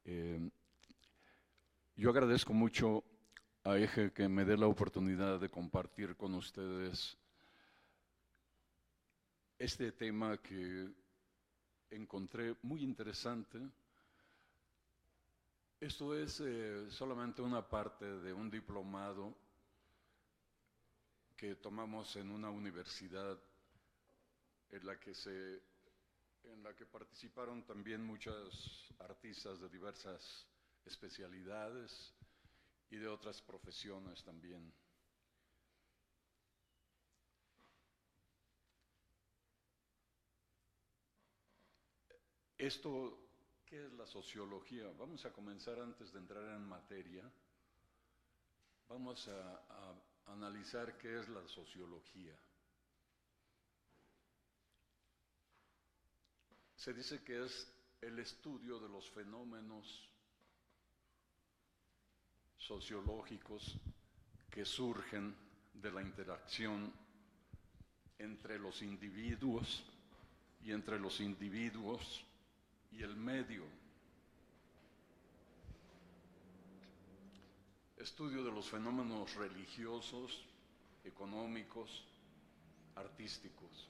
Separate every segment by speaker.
Speaker 1: Eh, yo agradezco mucho a Eje que me dé la oportunidad de compartir con ustedes este tema que encontré muy interesante. Esto es solamente una parte de un diplomado que tomamos en una universidad en la que participaron también muchos artistas de diversas especialidades y de otras profesiones también. Esto, ¿qué es la sociología? Vamos a comenzar antes de entrar en materia. Vamos a analizar qué es la sociología. Se dice que es el estudio de los fenómenos sociológicos que surgen de la interacción entre los individuos y entre los individuos y el medio. Estudio de los fenómenos religiosos, económicos, artísticos.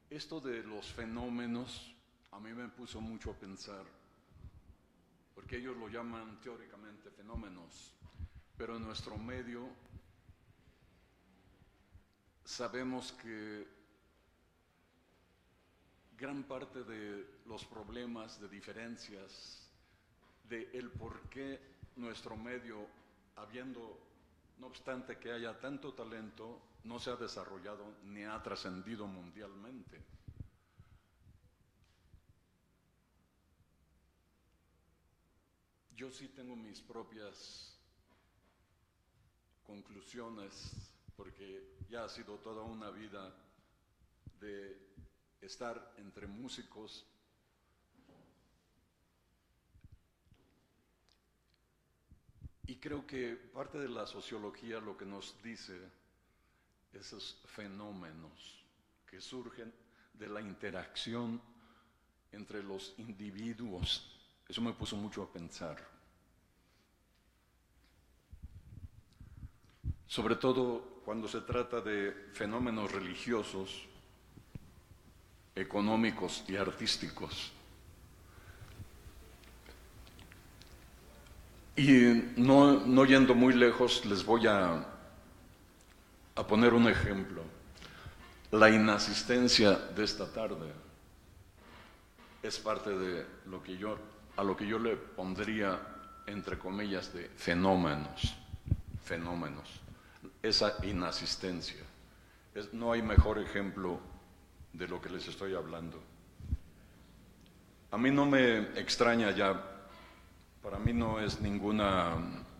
Speaker 1: Esto de los fenómenos a mí me puso mucho a pensar, porque ellos lo llaman teóricamente fenómenos, pero en nuestro medio sabemos que gran parte de los problemas, de diferencias, de el por qué nuestro medio, no obstante que haya tanto talento, no se ha desarrollado ni ha trascendido mundialmente. Yo sí tengo mis propias conclusiones, porque ya ha sido toda una vida de estar entre músicos y creo que parte de la sociología lo que nos dice esos fenómenos que surgen de la interacción entre los individuos. Eso me puso mucho a pensar. Sobre todo cuando se trata de fenómenos religiosos, económicos y artísticos. Y no yendo muy lejos, les voy a poner un ejemplo. La inasistencia de esta tarde es parte de a lo que yo le pondría, entre comillas, de fenómenos. Esa inasistencia. No hay mejor ejemplo de lo que les estoy hablando. A mí no me extraña ya, para mí no es ninguna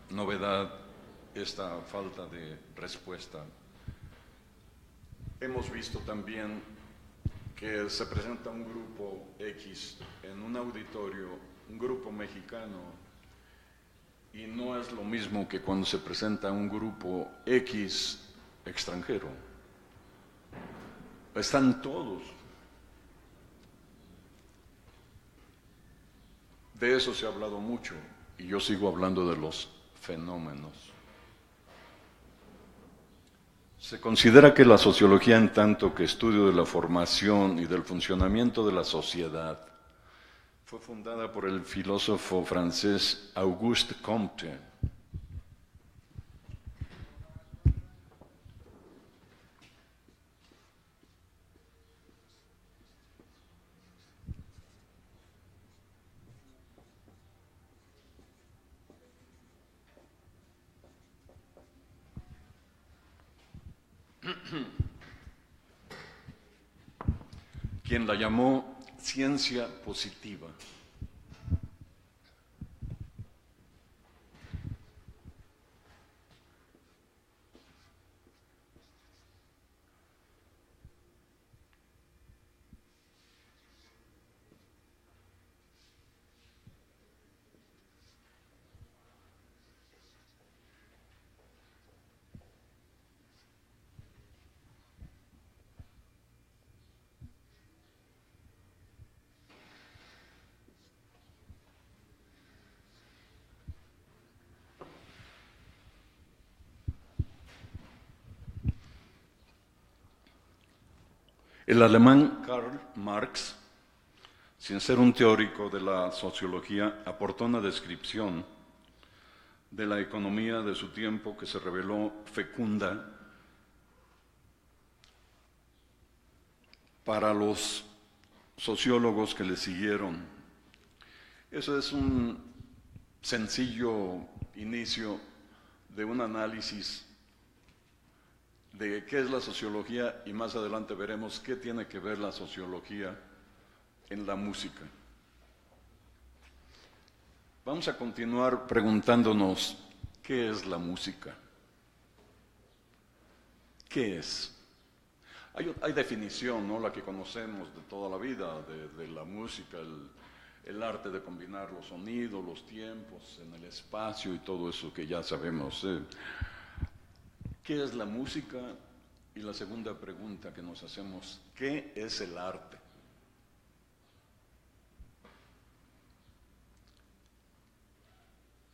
Speaker 1: novedad esta falta de respuesta. Hemos visto también que se presenta un grupo X en un auditorio, un grupo mexicano, y no es lo mismo que cuando se presenta un grupo X extranjero. Están todos. De eso se ha hablado mucho y yo sigo hablando de los fenómenos. Se considera que la sociología, en tanto que estudio de la formación y del funcionamiento de la sociedad, fue fundada por el filósofo francés Auguste Comte. Quien la llamó ciencia positiva. El alemán Karl Marx, sin ser un teórico de la sociología, aportó una descripción de la economía de su tiempo que se reveló fecunda para los sociólogos que le siguieron. Eso es un sencillo inicio de un análisis de qué es la sociología y más adelante veremos qué tiene que ver la sociología en la música. Vamos a continuar preguntándonos qué es la música. ¿Qué es? Hay definición, ¿no? La que conocemos de toda la vida, de la música, el arte de combinar los sonidos, los tiempos, en el espacio y todo eso que ya sabemos. ¿Qué es la música? Y la segunda pregunta que nos hacemos, ¿qué es el arte?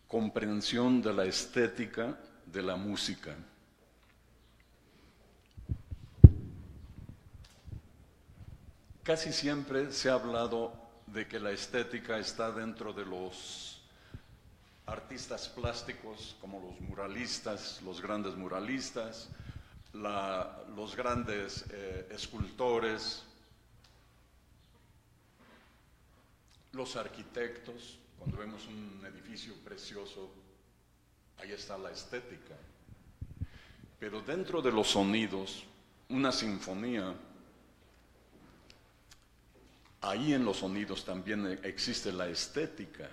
Speaker 1: Comprensión de la estética de la música. Casi siempre se ha hablado de que la estética está dentro de los artistas plásticos, como los muralistas, los grandes muralistas, los grandes escultores, los arquitectos. Cuando vemos un edificio precioso, ahí está la estética. Pero dentro de los sonidos, una sinfonía, ahí en los sonidos también existe la estética.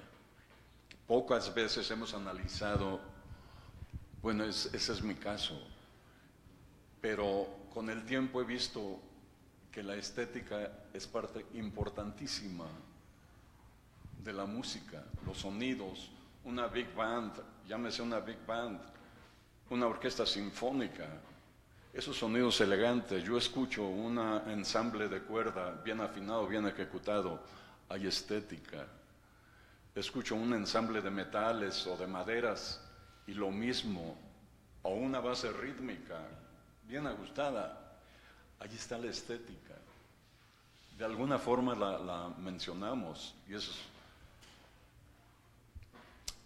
Speaker 1: Pocas veces hemos analizado, bueno, ese es mi caso, pero con el tiempo he visto que la estética es parte importantísima de la música, los sonidos, una big band, llámese una big band, una orquesta sinfónica, esos sonidos elegantes. Yo escucho un ensamble de cuerda bien afinado, bien ejecutado, hay estética. Escucho un ensamble de metales o de maderas y lo mismo, o una base rítmica bien ajustada, ahí está la estética. De alguna forma la mencionamos y eso es.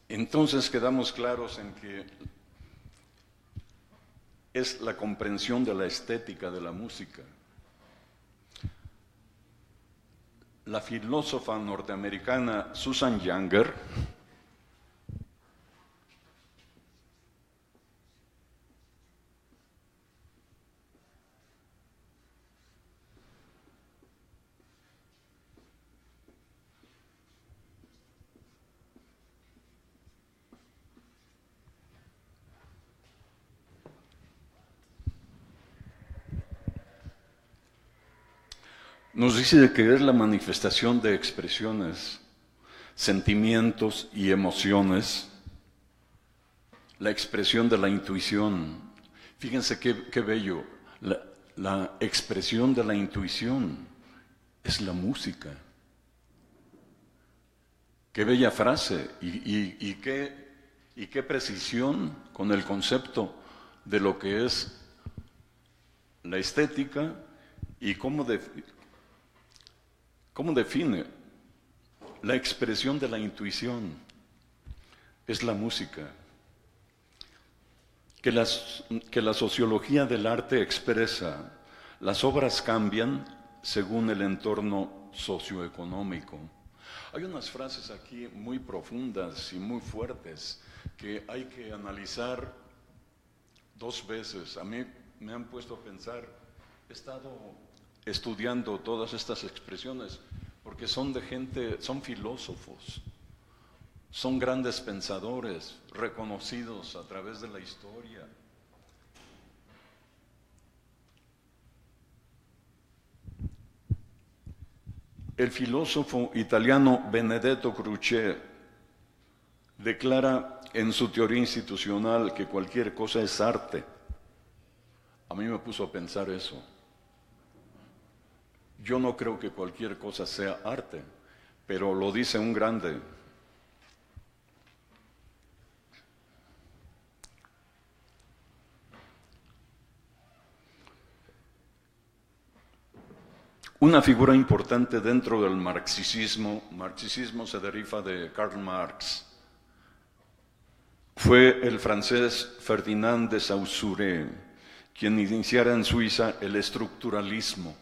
Speaker 1: Entonces quedamos claros en que es la comprensión de la estética de la música. La filósofa norteamericana Susan Younger nos dice que es la manifestación de expresiones, sentimientos y emociones, la expresión de la intuición. Fíjense qué bello, la expresión de la intuición es la música. Qué bella frase y qué precisión con el concepto de lo que es la estética y cómo define la expresión de la intuición. Es la música. Que la sociología del arte expresa, las obras cambian según el entorno socioeconómico. Hay unas frases aquí muy profundas y muy fuertes que hay que analizar dos veces. A mí me han puesto a pensar, he estado estudiando todas estas expresiones porque son de gente, son filósofos, son grandes pensadores reconocidos a través de la historia. El filósofo italiano Benedetto Croce declara en su teoría institucional que cualquier cosa es arte. A mí me puso a pensar eso. Yo no creo que cualquier cosa sea arte, pero lo dice un grande. Una figura importante dentro del marxismo se deriva de Karl Marx, fue el francés Ferdinand de Saussure, quien iniciara en Suiza el estructuralismo.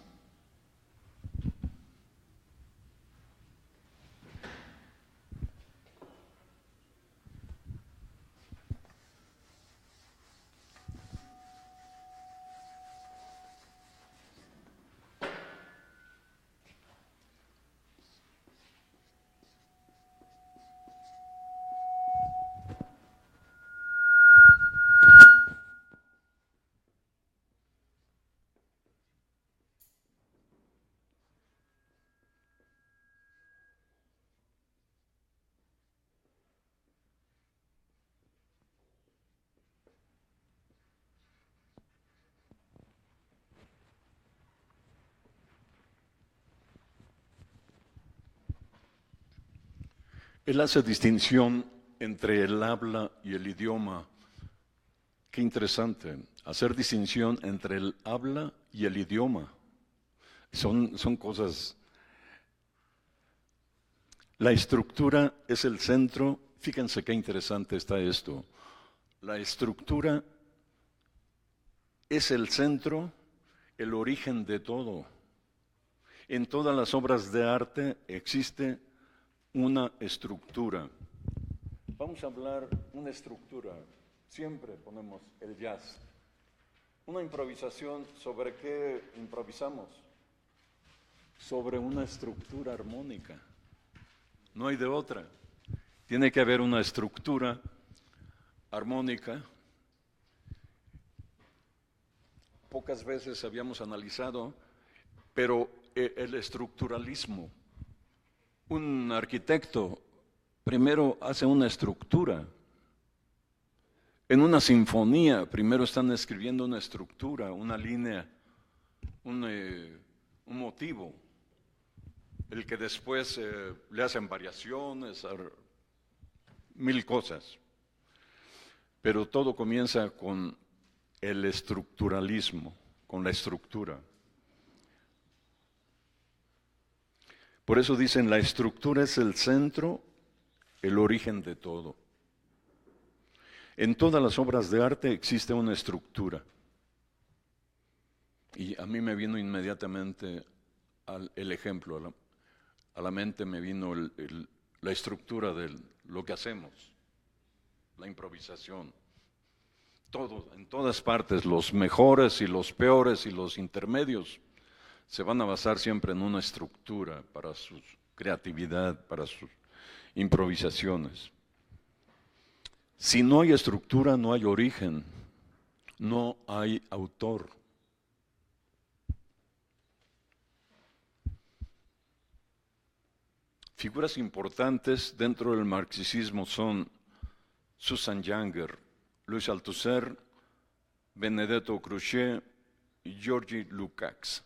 Speaker 1: Él hace distinción entre el habla y el idioma. Qué interesante, hacer distinción entre el habla y el idioma. Son cosas. La estructura es el centro. Fíjense qué interesante está esto. La estructura es el centro, el origen de todo. En todas las obras de arte existe una estructura. Vamos a hablar una estructura. Siempre ponemos el jazz. Una improvisación, ¿sobre qué improvisamos? Sobre una estructura armónica. No hay de otra. Tiene que haber una estructura armónica. Pocas veces habíamos analizado, pero el estructuralismo. Un arquitecto primero hace una estructura. En una sinfonía primero están escribiendo una estructura, una línea, un motivo, el que después le hacen variaciones, mil cosas. Pero todo comienza con el estructuralismo, con la estructura. Por eso dicen, la estructura es el centro, el origen de todo. En todas las obras de arte existe una estructura. Y a mí me vino inmediatamente el ejemplo, a la mente me vino la estructura de lo que hacemos, la improvisación. Todo, en todas partes, los mejores y los peores y los intermedios se van a basar siempre en una estructura para su creatividad, para sus improvisaciones. Si no hay estructura, no hay origen, no hay autor. Figuras importantes dentro del marxismo son Susan Younger, Louis Althusser, Benedetto Croce y Georgi Lukács.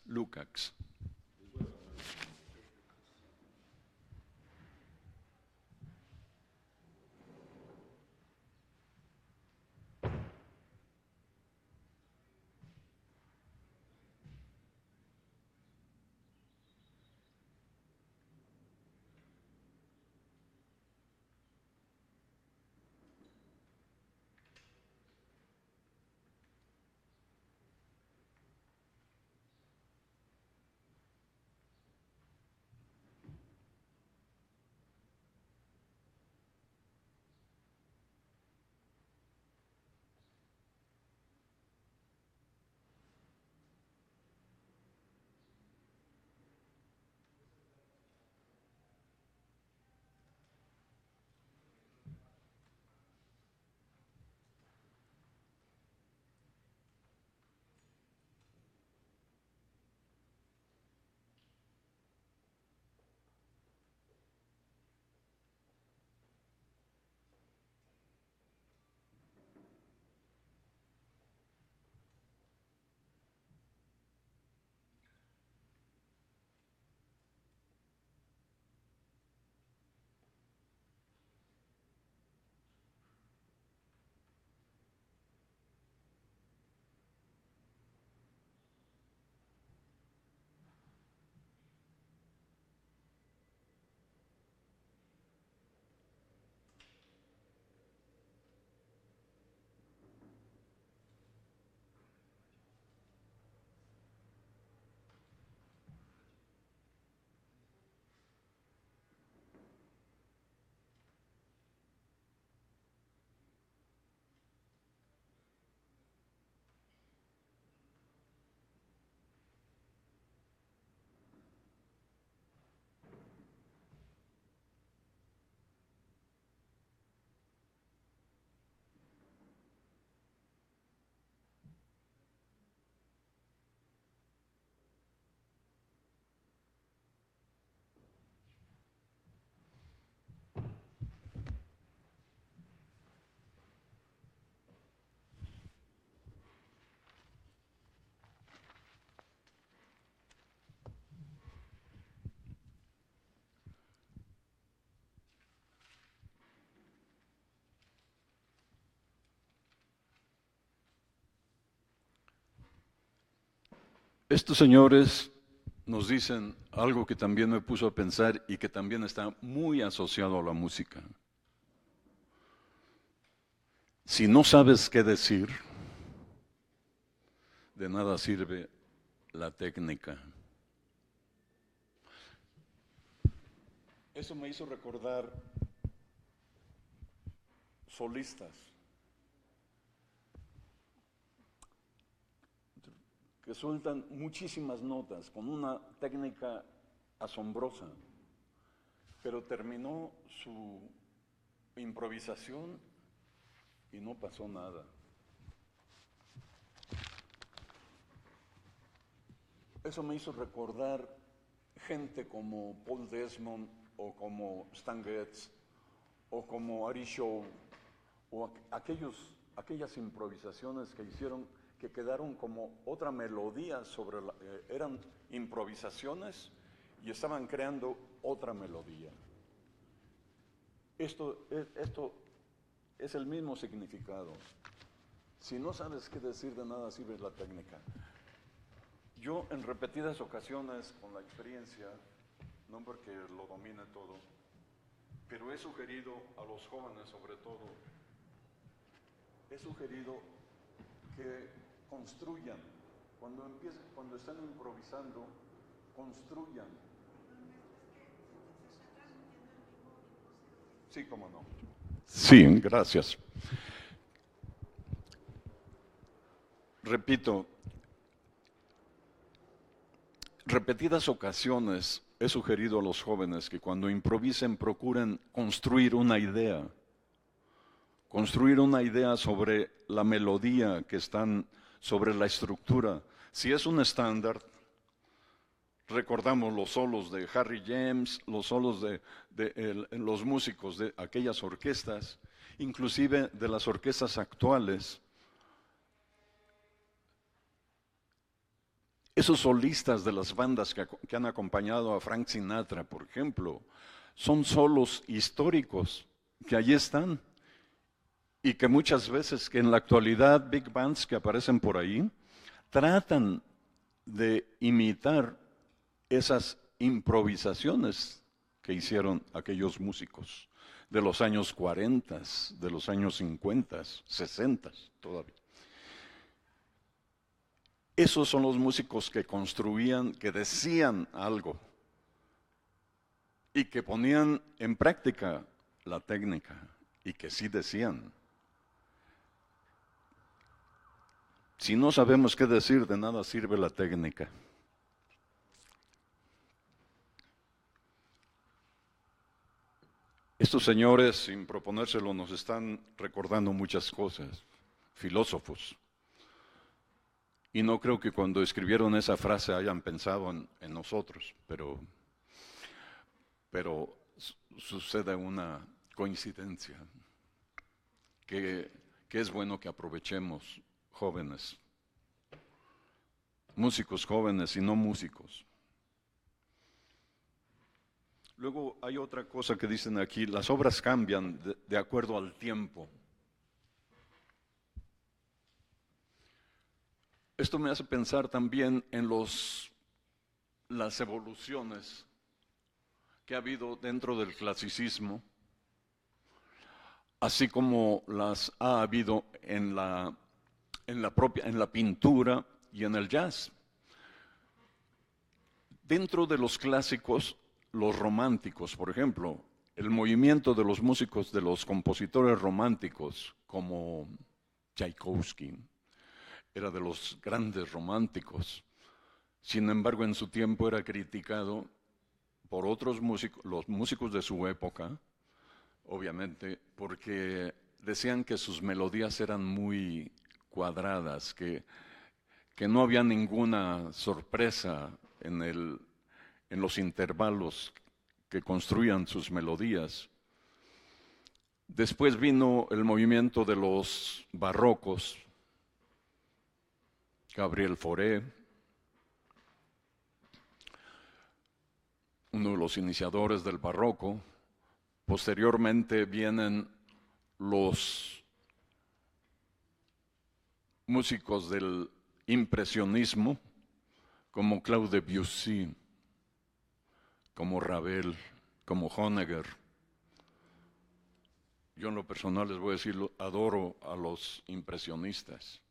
Speaker 1: Estos señores nos dicen algo que también me puso a pensar y que también está muy asociado a la música. Si no sabes qué decir, de nada sirve la técnica. Eso me hizo recordar solistas que sueltan muchísimas notas con una técnica asombrosa, pero terminó su improvisación y no pasó nada. Eso me hizo recordar gente como Paul Desmond o como Stan Getz o como Ari Shaw o aquellas improvisaciones que hicieron que quedaron como otra melodía sobre eran improvisaciones y estaban creando otra melodía. Esto es el mismo significado. Si no sabes qué decir, de nada sirve la técnica. Yo en repetidas ocasiones, con la experiencia, no porque lo domine todo, pero he sugerido a los jóvenes sobre todo, he sugerido que construyan, cuando están improvisando, construyan. Sí, cómo no. Sí, gracias. Repito, repetidas ocasiones he sugerido a los jóvenes que cuando improvisen procuren construir una idea sobre la melodía que están, sobre la estructura. Si es un estándar, recordamos los solos de Harry James, los solos de los músicos de aquellas orquestas, inclusive de las orquestas actuales. Esos solistas de las bandas que han acompañado a Frank Sinatra, por ejemplo, son solos históricos que allí están y que muchas veces, que en la actualidad, big bands que aparecen por ahí, tratan de imitar esas improvisaciones que hicieron aquellos músicos de los años 40, de los años 50, 60 todavía. Esos son los músicos que construían, que decían algo y que ponían en práctica la técnica y que sí decían. Si no sabemos qué decir, de nada sirve la técnica. Estos señores, sin proponérselo, nos están recordando muchas cosas, filósofos. Y no creo que cuando escribieron esa frase hayan pensado en nosotros, pero sucede una coincidencia que es bueno que aprovechemos, jóvenes, músicos jóvenes y no músicos. Luego hay otra cosa que dicen aquí, las obras cambian de acuerdo al tiempo. Esto me hace pensar también en las evoluciones que ha habido dentro del clasicismo, así como las ha habido en la pintura y en el jazz. Dentro de los clásicos, los románticos, por ejemplo, el movimiento de los músicos, de los compositores románticos, como Tchaikovsky, era de los grandes románticos. Sin embargo, en su tiempo era criticado por otros músicos, los músicos de su época, obviamente, porque decían que sus melodías eran muy cuadradas, que no había ninguna sorpresa en los intervalos que construían sus melodías. Después vino el movimiento de los barrocos, Gabriel Fauré, uno de los iniciadores del barroco. Posteriormente vienen los músicos del impresionismo, como Claude Debussy, como Ravel, como Honegger. Yo en lo personal les voy a decir, adoro a los impresionistas.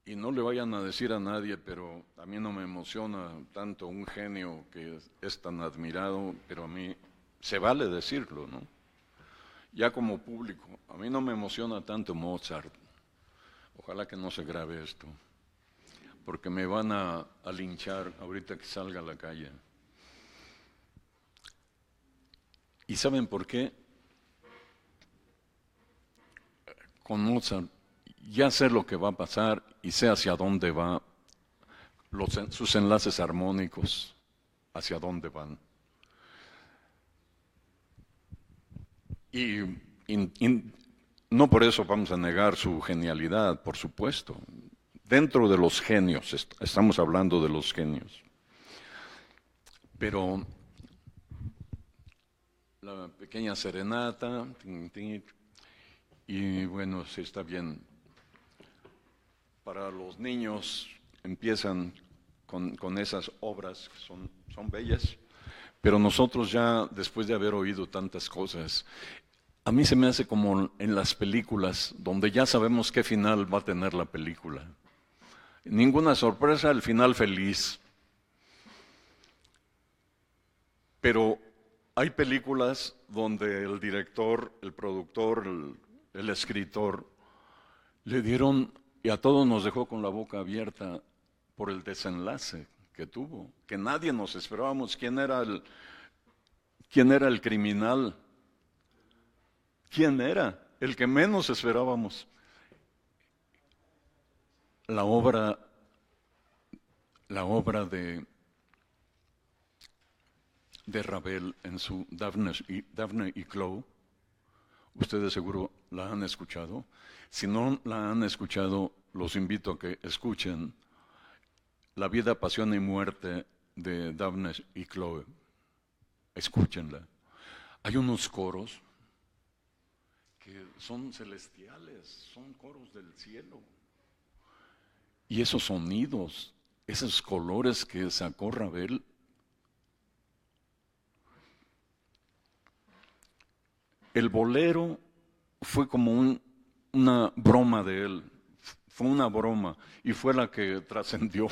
Speaker 1: Y no le vayan a decir a nadie, pero a mí no me emociona tanto un genio que es tan admirado, pero a mí se vale decirlo, ¿no? Ya como público, a mí no me emociona tanto Mozart. Ojalá que no se grabe esto, porque me van a linchar ahorita que salga a la calle. ¿Y saben por qué? Con Mozart ya sé lo que va a pasar y sé hacia dónde va, sus enlaces armónicos, hacia dónde van. Y no por eso vamos a negar su genialidad, por supuesto. Dentro de los genios, estamos hablando de los genios. Pero la pequeña serenata, y bueno, sí está bien. Para los niños empiezan con esas obras que son bellas, pero nosotros ya, después de haber oído tantas cosas, a mí se me hace como en las películas, donde ya sabemos qué final va a tener la película. Ninguna sorpresa, el final feliz. Pero hay películas donde el director, el productor, el escritor, le dieron, y a todos nos dejó con la boca abierta por el desenlace que tuvo, que nadie nos esperábamos quién era el criminal, quién era el que menos esperábamos. La obra de Ravel en su Daphne y Chloe, ustedes seguro la han escuchado. Si no la han escuchado, los invito a que escuchen La vida, pasión y muerte de Daphne y Chloe. Escúchenla. Hay unos coros que son celestiales, son coros del cielo. Y esos sonidos, esos colores que sacó Ravel, el bolero fue como una broma de él, fue una broma y fue la que trascendió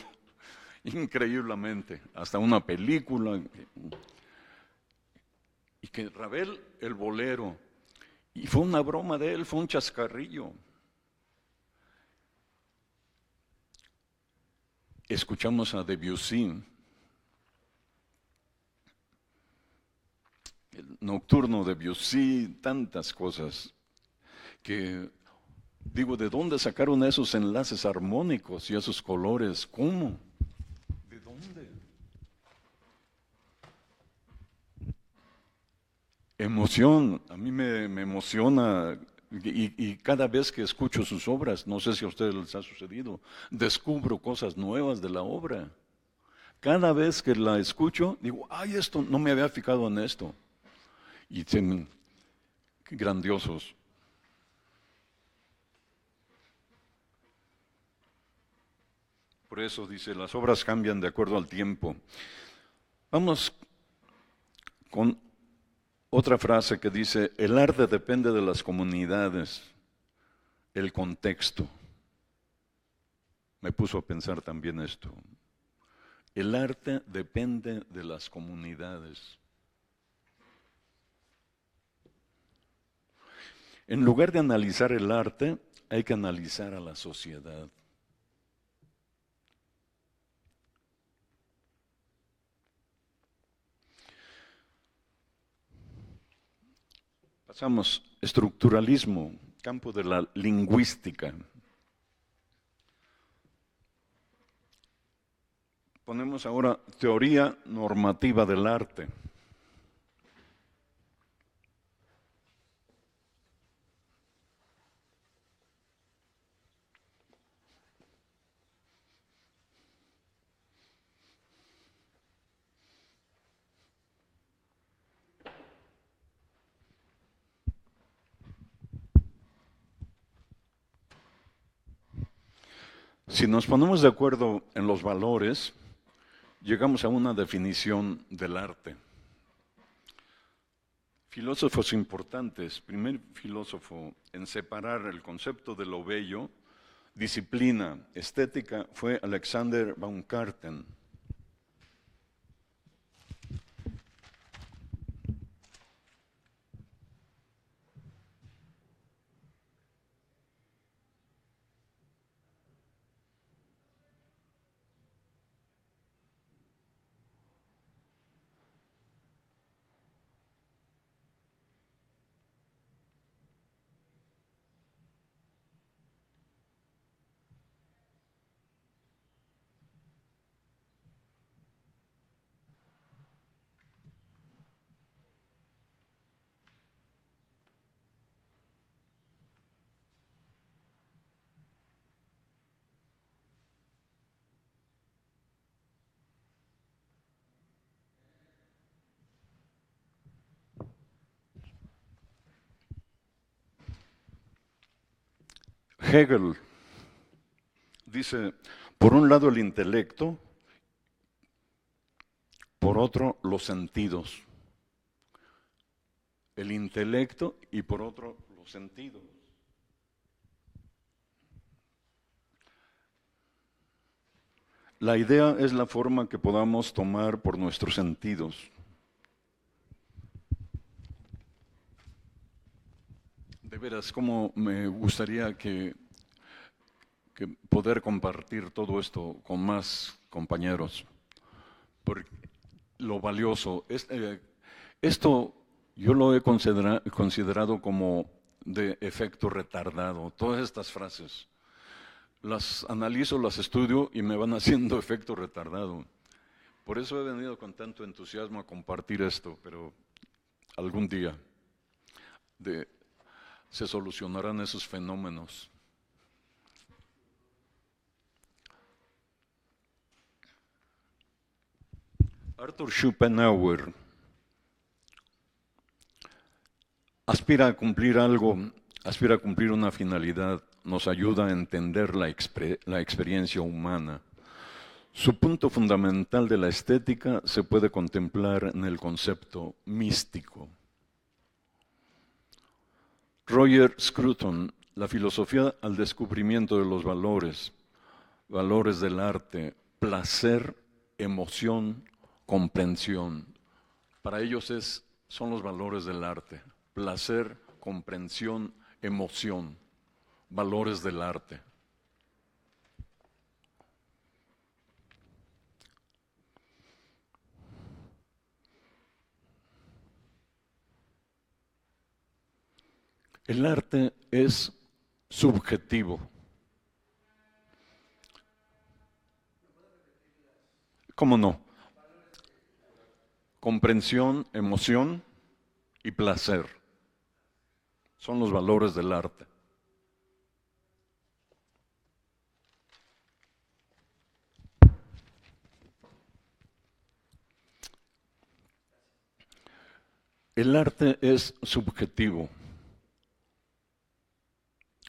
Speaker 1: increíblemente, hasta una película. Y que Ravel, el bolero, y fue una broma de él, fue un chascarrillo. Escuchamos a Debussy, el nocturno de Debussy, tantas cosas que digo, ¿de dónde sacaron esos enlaces armónicos y esos colores? ¿Cómo? ¿De dónde? Emoción, a mí me emociona y cada vez que escucho sus obras, no sé si a ustedes les ha sucedido, descubro cosas nuevas de la obra. Cada vez que la escucho, digo, ay, esto, no me había fijado en esto. Y qué grandiosos. Por eso dice, las obras cambian de acuerdo al tiempo. Vamos con otra frase que dice, el arte depende de las comunidades, el contexto. Me puso a pensar también esto. El arte depende de las comunidades. En lugar de analizar el arte, hay que analizar a la sociedad. Pasamos, estructuralismo, campo de la lingüística. Ponemos ahora teoría normativa del arte. Si nos ponemos de acuerdo en los valores, llegamos a una definición del arte. Filósofos importantes. Primer filósofo en separar el concepto de lo bello, disciplina, estética, fue Alexander Baumgarten. Hegel dice, por un lado el intelecto, por otro los sentidos. El intelecto y por otro los sentidos. La idea es la forma que podamos tomar por nuestros sentidos. De veras, cómo me gustaría que poder compartir todo esto con más compañeros. Porque lo valioso, esto yo lo he considerado como de efecto retardado. Todas estas frases, las analizo, las estudio y me van haciendo efecto retardado. Por eso he venido con tanto entusiasmo a compartir esto, pero algún día se solucionarán esos fenómenos. Arthur Schopenhauer aspira a cumplir algo, aspira a cumplir una finalidad, nos ayuda a entender la experiencia humana. Su punto fundamental de la estética se puede contemplar en el concepto místico. Roger Scruton, la filosofía al descubrimiento de los valores, valores del arte, placer, emoción, comprensión. Para ellos son los valores del arte, placer, comprensión, emoción, valores del arte. El arte es subjetivo. ¿Cómo no? Comprensión, emoción y placer son los valores del arte. El arte es subjetivo.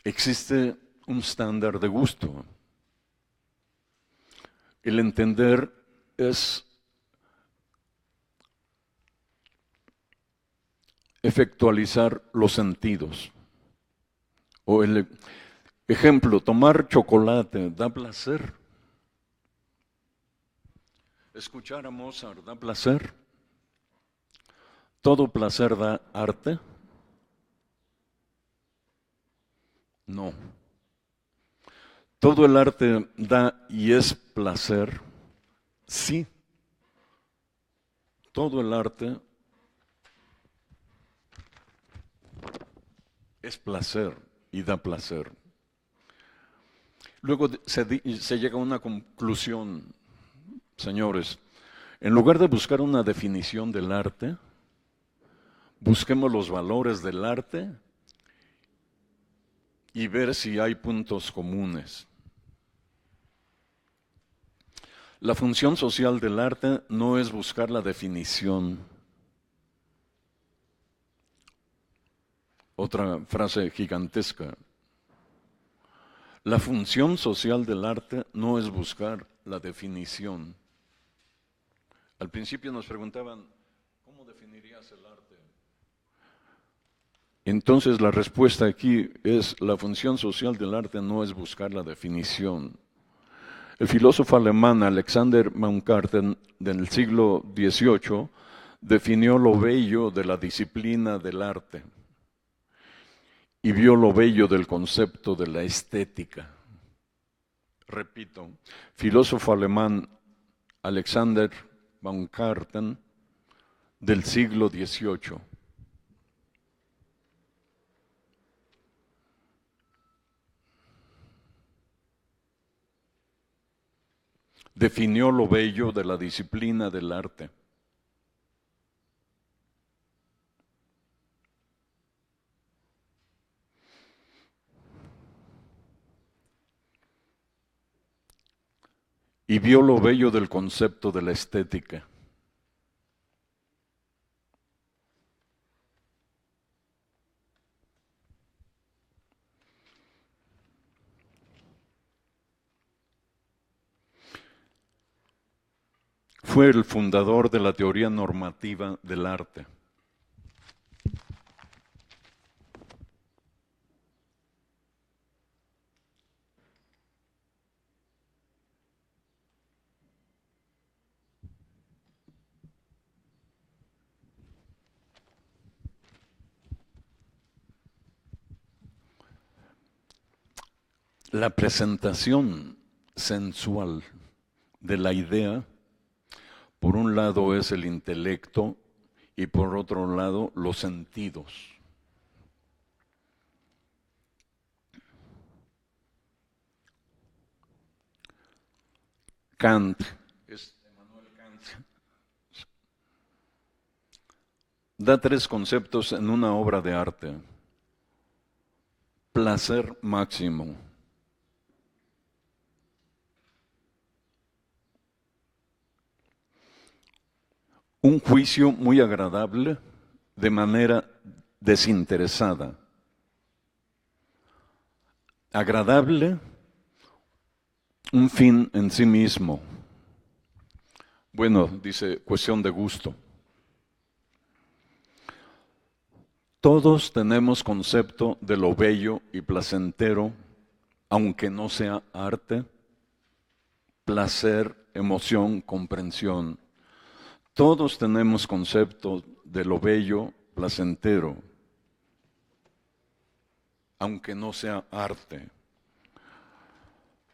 Speaker 1: Existe un estándar de gusto. El entender es efectualizar los sentidos. O el ejemplo, tomar chocolate da placer. Escuchar a Mozart da placer. ¿Todo placer da arte? No. ¿Todo el arte da y es placer? Sí. Todo el arte es placer y da placer. Luego se llega a una conclusión, señores. En lugar de buscar una definición del arte, busquemos los valores del arte y ver si hay puntos comunes. La función social del arte no es buscar la definición. Otra frase gigantesca. La función social del arte no es buscar la definición. Al principio nos preguntaban, ¿cómo definirías el arte? Entonces la respuesta aquí es, la función social del arte no es buscar la definición. El filósofo alemán Alexander Baumgarten del siglo XVIII definió lo bello de la disciplina del arte y vio lo bello del concepto de la estética. Repito, filósofo alemán Alexander Baumgarten del siglo XVIII. Definió lo bello de la disciplina del arte. Y vio lo bello del concepto de la estética. Fue el fundador de la teoría normativa del arte. La presentación sensual de la idea, por un lado es el intelecto y por otro lado los sentidos. Kant, Emmanuel Kant, da tres conceptos en una obra de arte. Placer máximo. Un juicio muy agradable de manera desinteresada. Agradable, un fin en sí mismo. Bueno, dice, cuestión de gusto. Todos tenemos concepto de lo bello y placentero, aunque no sea arte, placer, emoción, comprensión. Todos tenemos concepto de lo bello, placentero, aunque no sea arte.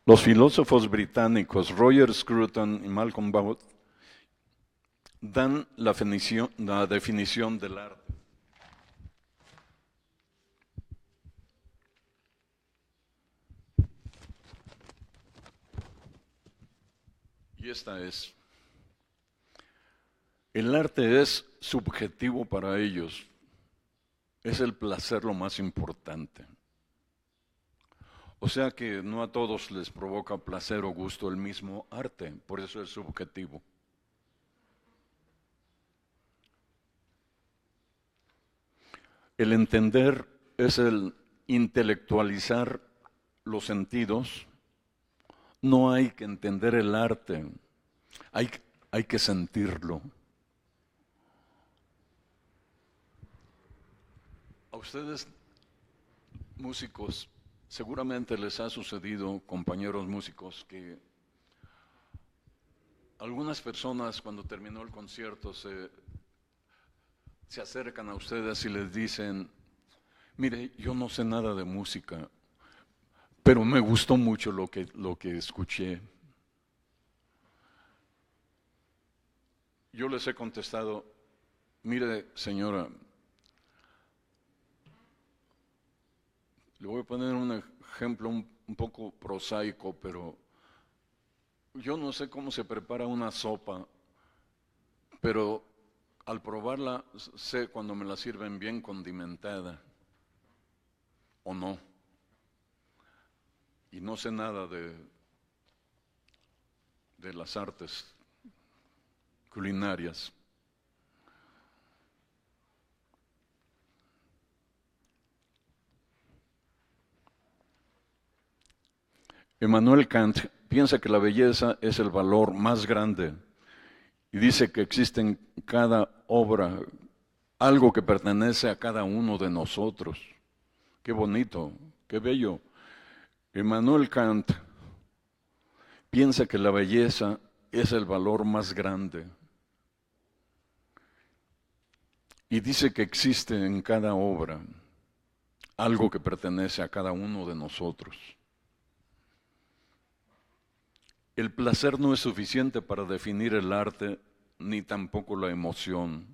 Speaker 1: Los filósofos británicos Roger Scruton y Malcolm Bowd dan la definición del arte. Y esta es: el arte es subjetivo para ellos, es el placer lo más importante. O sea que no a todos les provoca placer o gusto el mismo arte, por eso es subjetivo. El entender es el intelectualizar los sentidos. No hay que entender el arte, hay que sentirlo. A ustedes, músicos, seguramente les ha sucedido, compañeros músicos, que algunas personas cuando terminó el concierto se acercan a ustedes y les dicen, mire, yo no sé nada de música, pero me gustó mucho lo que escuché. Yo les he contestado, mire señora, le voy a poner un ejemplo un poco prosaico, pero yo no sé cómo se prepara una sopa, pero al probarla sé cuando me la sirven bien condimentada o no. Y no sé nada de las artes culinarias. Immanuel Kant piensa que la belleza es el valor más grande y dice que existe en cada obra algo que pertenece a cada uno de nosotros. Qué bonito, qué bello. Immanuel Kant piensa que la belleza es el valor más grande y dice que existe en cada obra algo que pertenece a cada uno de nosotros. El placer no es suficiente para definir el arte, ni tampoco la emoción.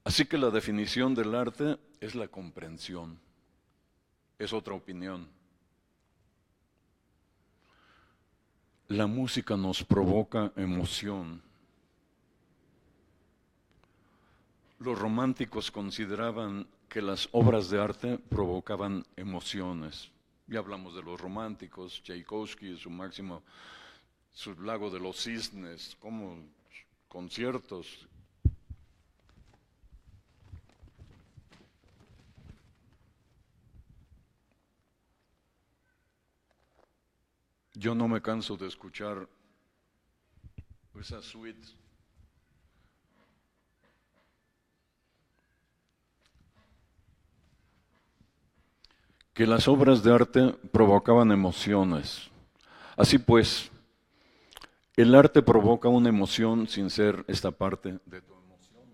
Speaker 1: Así que la definición del arte es la comprensión. Es otra opinión. La música nos provoca emoción. Los románticos consideraban que las obras de arte provocaban emociones. Ya hablamos de los románticos, Tchaikovsky, su Lago de los Cisnes, como conciertos. Yo no me canso de escuchar esas suites. Que las obras de arte provocaban emociones. Así pues, el arte provoca una emoción sin ser esta parte de tu emoción.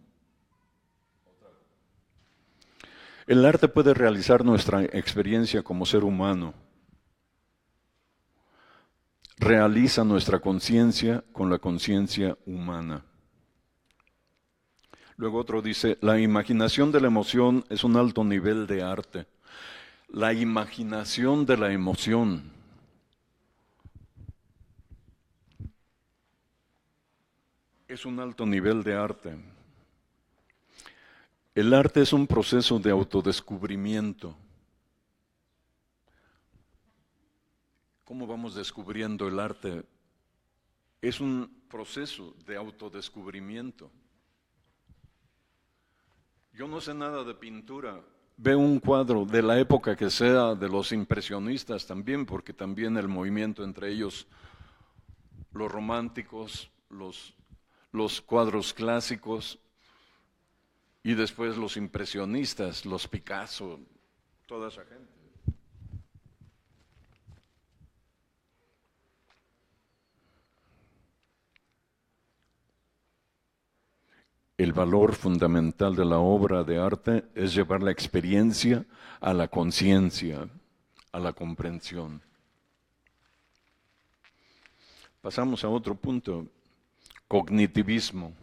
Speaker 1: El arte puede realizar nuestra experiencia como ser humano. Realiza nuestra conciencia con la conciencia humana. Luego otro dice, la imaginación de la emoción es un alto nivel de arte. La imaginación de la emoción. Es un alto nivel de arte. El arte es un proceso de autodescubrimiento. ¿Cómo vamos descubriendo el arte? Es un proceso de autodescubrimiento. Yo no sé nada de pintura. Veo un cuadro de la época que sea, de los impresionistas también, porque también el movimiento entre ellos, los románticos, los cuadros clásicos, y después los impresionistas, los Picasso, toda esa gente. El valor fundamental de la obra de arte es llevar la experiencia a la conciencia, a la comprensión. Pasamos a otro punto, cognitivismo.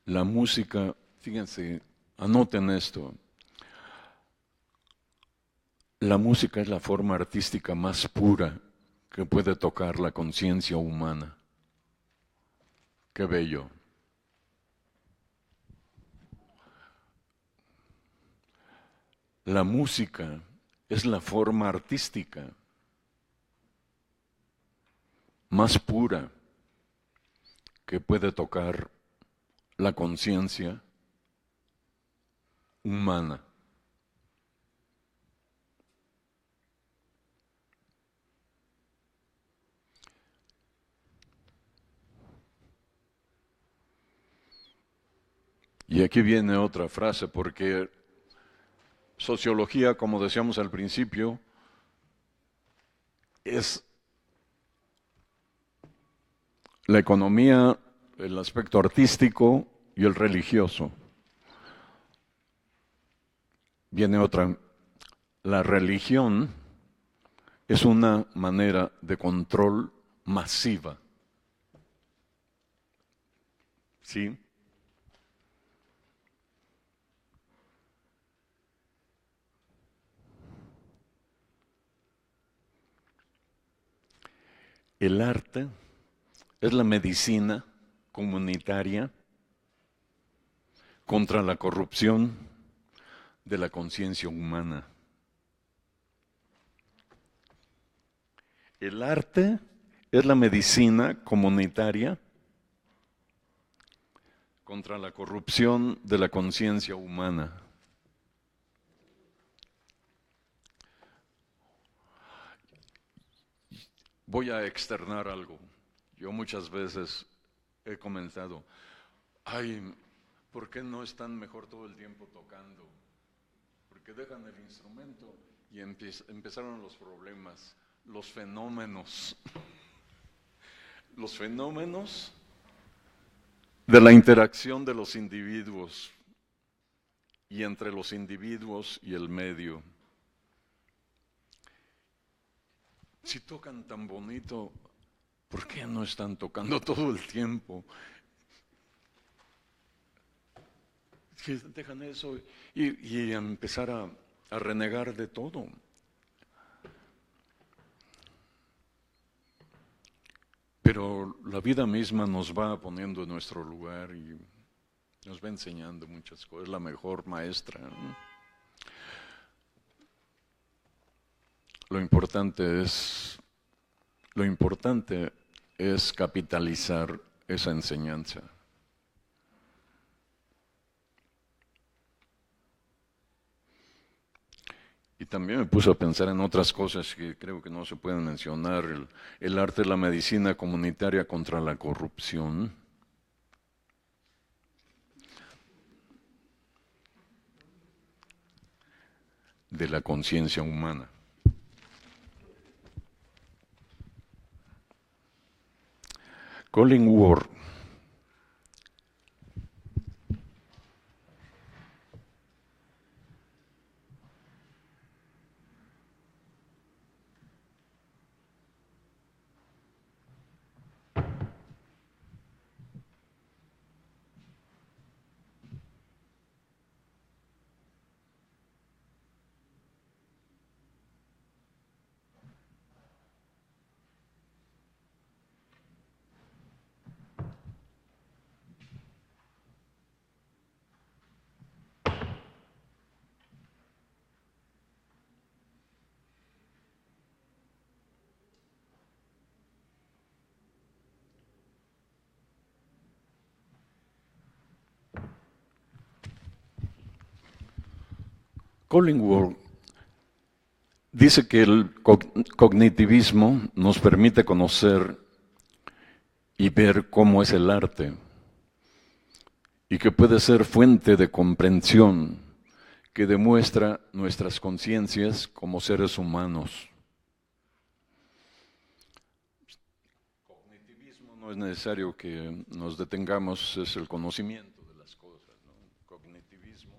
Speaker 1: La música, fíjense, anoten esto. La música es la forma artística más pura que puede tocar la conciencia humana. Qué bello. La música es la forma artística más pura que puede tocar la conciencia humana. Y aquí viene otra frase, porque sociología, como decíamos al principio, es la economía, el aspecto artístico y el religioso. Viene otra. La religión es una manera de control masiva. ¿Sí? El arte es la medicina comunitaria contra la corrupción de la conciencia humana. El arte es la medicina comunitaria contra la corrupción de la conciencia humana. Voy a externar algo. Yo muchas veces he comentado, ay, ¿por qué no están mejor todo el tiempo tocando? Porque dejan el instrumento y empezaron los problemas, los fenómenos. Los fenómenos de la interacción de los individuos y entre los individuos y el medio. Si tocan tan bonito, ¿por qué no están tocando todo el tiempo? Que dejan eso y empezar a renegar de todo. Pero la vida misma nos va poniendo en nuestro lugar y nos va enseñando muchas cosas, es la mejor maestra, ¿no? Lo importante es capitalizar esa enseñanza. Y también me puse a pensar en otras cosas que creo que no se pueden mencionar. El arte de la medicina comunitaria contra la corrupción. De la conciencia humana. Collingwood. Collingwood dice que el cognitivismo nos permite conocer y ver cómo es el arte y que puede ser fuente de comprensión que demuestra nuestras conciencias como seres humanos. Cognitivismo no es necesario que nos detengamos, es el conocimiento de las cosas, ¿no? Cognitivismo.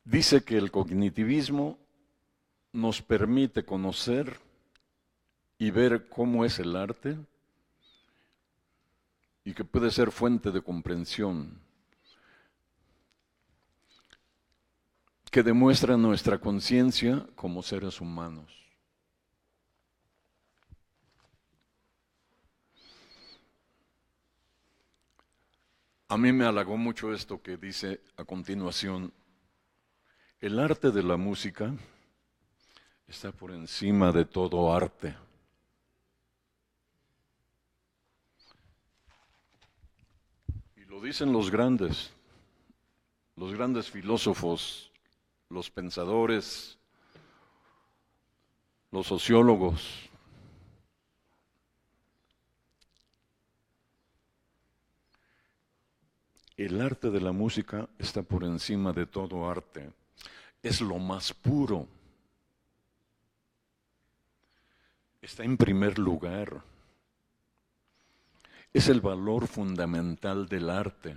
Speaker 1: Dice que el cognitivismo nos permite conocer y ver cómo es el arte y que puede ser fuente de comprensión, que demuestra nuestra conciencia como seres humanos. A mí me halagó mucho esto que dice a continuación: el arte de la música está por encima de todo arte. Y lo dicen los grandes filósofos, los pensadores, los sociólogos. El arte de la música está por encima de todo arte. Es lo más puro. Está en primer lugar. Es el valor fundamental del arte.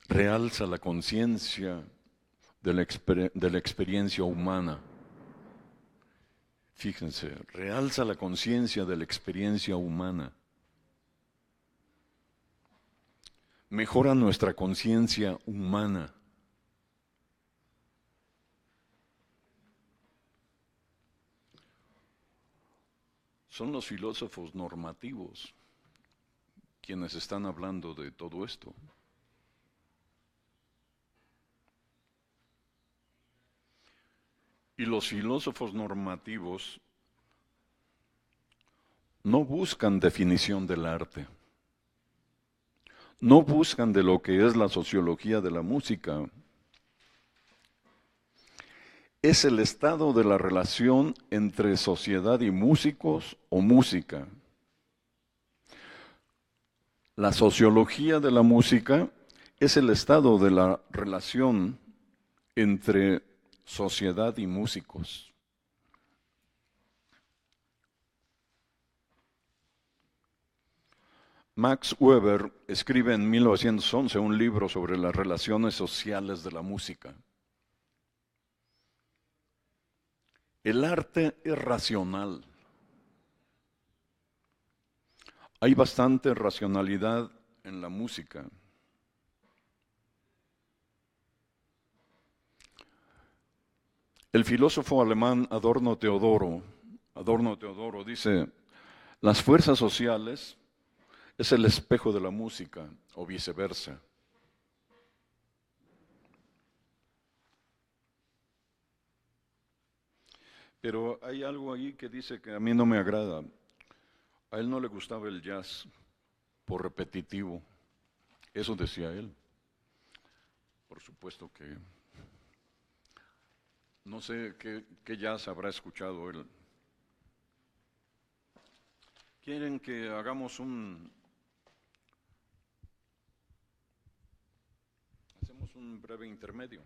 Speaker 1: Realza la conciencia de la experiencia humana. Fíjense, realza la conciencia de la experiencia humana. Mejora nuestra conciencia humana. Son los filósofos normativos quienes están hablando de todo esto. Y los filósofos normativos no buscan definición del arte. No buscan de lo que es la sociología de la música. es el estado de la relación entre sociedad y músicos o música. La sociología de la música es el estado de la relación entre sociedad y músicos. Max Weber escribe en 1911 un libro sobre las relaciones sociales de la música. El arte es racional. Hay bastante racionalidad en la música. El filósofo alemán Adorno Teodoro dice, las fuerzas sociales es el espejo de la música o viceversa. Pero hay algo ahí que dice que a mí no me agrada. A él no le gustaba el jazz por repetitivo. Eso decía él. Por supuesto que no sé qué jazz habrá escuchado él. ¿Quieren que hagamos hacemos un breve intermedio?